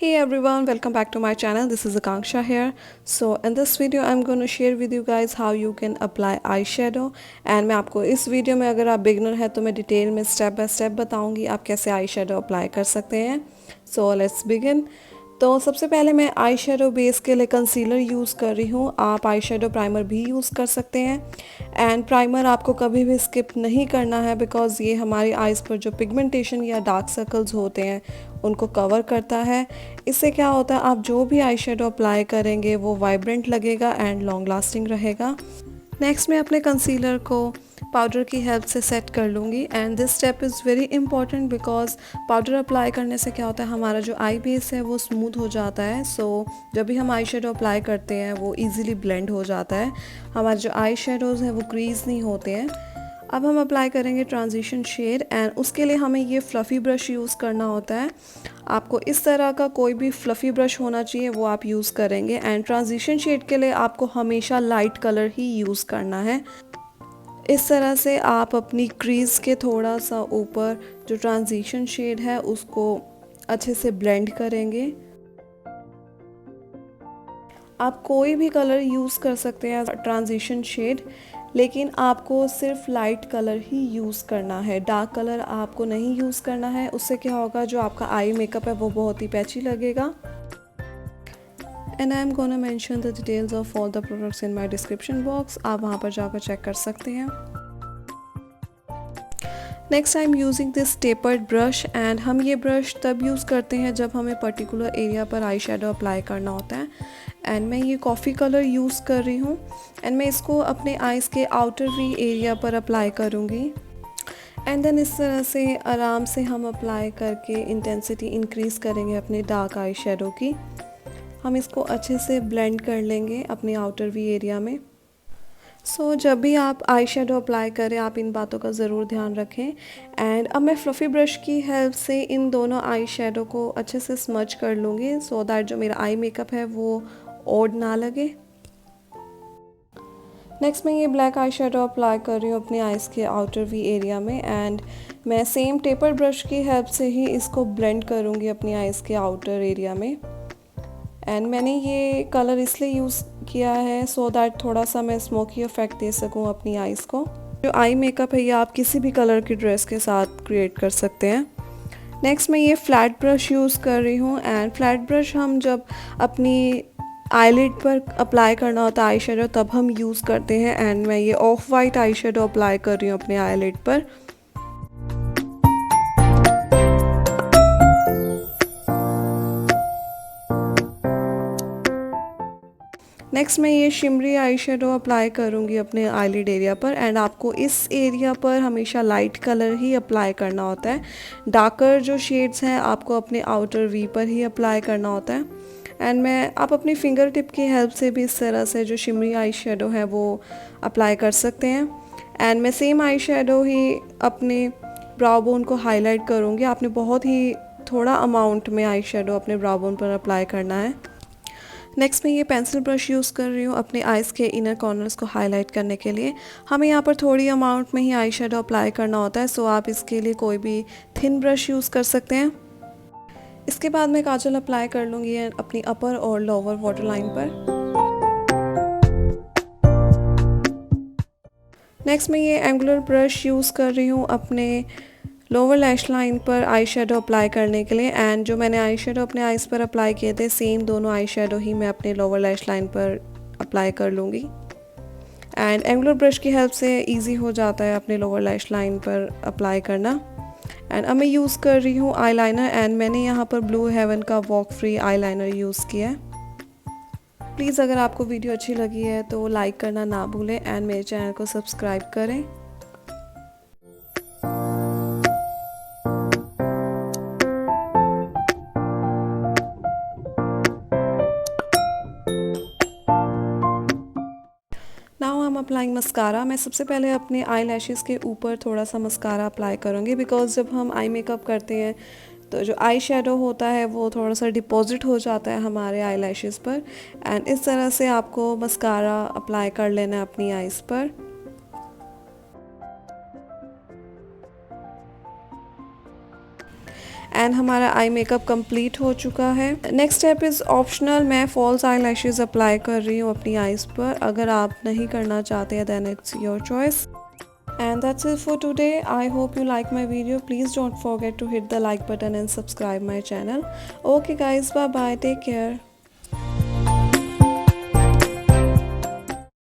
Hey everyone, welcome back to my channel. This is Akanksha here. So in this video I'm going to share with you guys how you can apply eyeshadow and मैं आपको इस video में अगर आप beginner है तो मैं detail में स्टेप बाय स्टेप बताऊंगी आप कैसे eyeshadow अप्लाई कर सकते हैं. So let's begin. तो सबसे पहले मैं आई शेडो बेस के लिए कंसीलर यूज़ कर रही हूँ. आप आई शेडो प्राइमर भी यूज़ कर सकते हैं एंड प्राइमर आपको कभी भी स्किप नहीं करना है बिकॉज़ ये हमारी आइज़ पर जो पिगमेंटेशन या डार्क सर्कल्स होते हैं उनको कवर करता है. इससे क्या होता है आप जो भी आई शेडो अप्लाई करेंगे वो वाइब्रेंट लगेगा एंड लॉन्ग लास्टिंग रहेगा. नेक्स्ट मैं अपने कंसीलर को पाउडर की हेल्प से सेट कर लूँगी and this step is very important because powder apply करने से क्या होता है हमारा जो आई बेस है वो स्मूथ हो जाता है. सो जब भी हम आई शेडो अप्लाई करते हैं वो इजीली ब्लेंड हो जाता है, हमारे जो आई शेडोज़ हैं वो क्रीज नहीं होते हैं. अब हम अप्लाई करेंगे ट्रांजिशन शेड एंड उसके लिए हमें ये फ्लफ़ी ब्रश यूज़ करना होता है. आपको इस तरह का कोई भी फ्लफ़ी ब्रश होना चाहिए वो आप यूज़ करेंगे एंड ट्रांजिशन शेड के लिए आपको हमेशा लाइट कलर ही यूज़ करना है. इस तरह से आप अपनी क्रीज के थोड़ा सा ऊपर जो ट्रांजिशन शेड है उसको अच्छे से ब्लेंड करेंगे. आप कोई भी कलर यूज़ कर सकते हैं ट्रांजिशन शेड, लेकिन आपको सिर्फ लाइट कलर ही यूज़ करना है, डार्क कलर आपको नहीं यूज़ करना है. उससे क्या होगा जो आपका आई मेकअप है वो बहुत ही पैची लगेगा. And I am gonna mention the details of all the products in my description box, आप वहाँ पर जाकर चेक कर सकते हैं. Next I am using this tapered brush and हम ये ब्रश तब यूज़ करते हैं जब हमें पर्टिकुलर एरिया पर आई शेडो अप्लाई करना होता है. एंड मैं ये कॉफ़ी कलर यूज़ कर रही हूँ एंड मैं इसको अपने आइज़ के आउटर वी एरिया पर अप्लाई करूँगी. एंड देन इस तरह से आराम से हम अप्लाई करके इंटेंसिटी इंक्रीज़ करेंगे अपने डार्क आई शेडो की. हम इसको अच्छे से ब्लेंड कर लेंगे अपने आउटर वी एरिया में. सो जब भी आप आई शेडो अप्लाई करें आप इन बातों का ज़रूर ध्यान रखें. एंड अब मैं फ्लफ़ी ब्रश की हेल्प से इन दोनों आई शेडो को अच्छे से स्मच कर लूँगी सो दैट जो मेरा आई मेकअप है वो ओड ना लगे. नेक्स्ट मैं ये ब्लैक आई शेडो अप्लाई कर रही हूँ अपने आइज़ के आउटर वी एरिया में एंड मैं सेम टेपर ब्रश की हेल्प से ही इसको ब्लेंड करूँगी अपनी आइज़ के आउटर एरिया में. एंड मैंने ये कलर इसलिए यूज़ किया है सो दैट थोड़ा सा मैं स्मोकी इफेक्ट दे सकूँ अपनी आइज़ को. जो आई मेकअप है ये आप किसी भी कलर की ड्रेस के साथ क्रिएट कर सकते हैं. नेक्स्ट मैं ये फ्लैट ब्रश यूज़ कर रही हूँ एंड फ्लैट ब्रश हम जब अपनी आईलिड पर अप्लाई करना होता है आई शेडो तब हम यूज़ करते हैं. एंड मैं ये of white eye shadow apply कर रही हूँ अपने आईलिड पर. नेक्स्ट मैं ये शिमरी आई शेडो अप्लाई करूँगी अपने आईलिड एरिया पर एंड आपको इस एरिया पर हमेशा लाइट कलर ही अप्लाई करना होता है. डार्कर जो शेड्स हैं आपको अपने आउटर वी पर ही अप्लाई करना होता है. एंड मैं आप अपनी फिंगर टिप की हेल्प से भी इस तरह से जो शिमरी आई शेडो है वो अप्लाई कर सकते हैं. एंड मैं सेम आई शेडो ही अपने ब्राउ बोन को हाईलाइट करूँगी. आपने बहुत ही थोड़ा अमाउंट में आई शेडो अपने ब्राउ बोन पर अप्लाई करना है. नेक्स्ट मैं ये पेंसिल ब्रश यूज़ कर रही हूँ अपने आइज़ के इनर कॉर्नर्स को हाईलाइट करने के लिए. हमें यहाँ पर थोड़ी अमाउंट में ही आई शेडो अप्लाई करना होता है सो आप इसके लिए कोई भी थिन ब्रश यूज़ कर सकते हैं. इसके बाद मैं काजल अप्लाई कर लूँगी अपनी अपर और लोअर वाटर लाइन पर. नेक्स्ट मैं ये एंगुलर ब्रश यूज़ कर रही हूँ अपने लोअर लैश लाइन पर आई शेडो अप्लाई करने के लिए. एंड जो मैंने आई शेडो अपने आइज़ पर अप्लाई किए थे सेम दोनों आई शेडो ही मैं अपने लोअर लैश लाइन पर अप्लाई कर लूँगी. एंड एंगुलर ब्रश की हेल्प से इजी हो जाता है अपने लोअर लैश लाइन पर अप्लाई करना. एंड अब मैं यूज़ कर रही हूँ आईलाइनर एंड मैंने यहाँ पर ब्लू हेवन का वॉक फ्री आईलाइनर यूज़ किया है. प्लीज़ अगर आपको वीडियो अच्छी लगी है तो लाइक करना ना भूलें एंड मेरे चैनल को सब्सक्राइब करें. Now I am applying mascara. मैं सबसे पहले अपने आई लैशेज़ के ऊपर थोड़ा सा मस्कारा अप्लाई करूँगी बिकॉज़ जब हम आई मेकअप करते हैं तो जो आई शेडो होता है वो थोड़ा सा डिपॉजिट हो जाता है हमारे आई लैशेज़ पर. एंड इस तरह से आपको मस्कारा अप्लाई कर लेना है अपनी आइज़ पर. एंड हमारा आई मेकअप कंप्लीट हो चुका है। नेक्स्ट स्टेप इज़ ऑप्शनल, मैं फॉल्स आई लैशेज़ अप्लाई कर रही हूँ अपनी आईज़ पर। अगर आप नहीं करना चाहते हैं then it's your choice. And that's it for today. I hope you like my video. Please don't forget to hit the like button and subscribe my channel. Okay guys, bye bye, take care.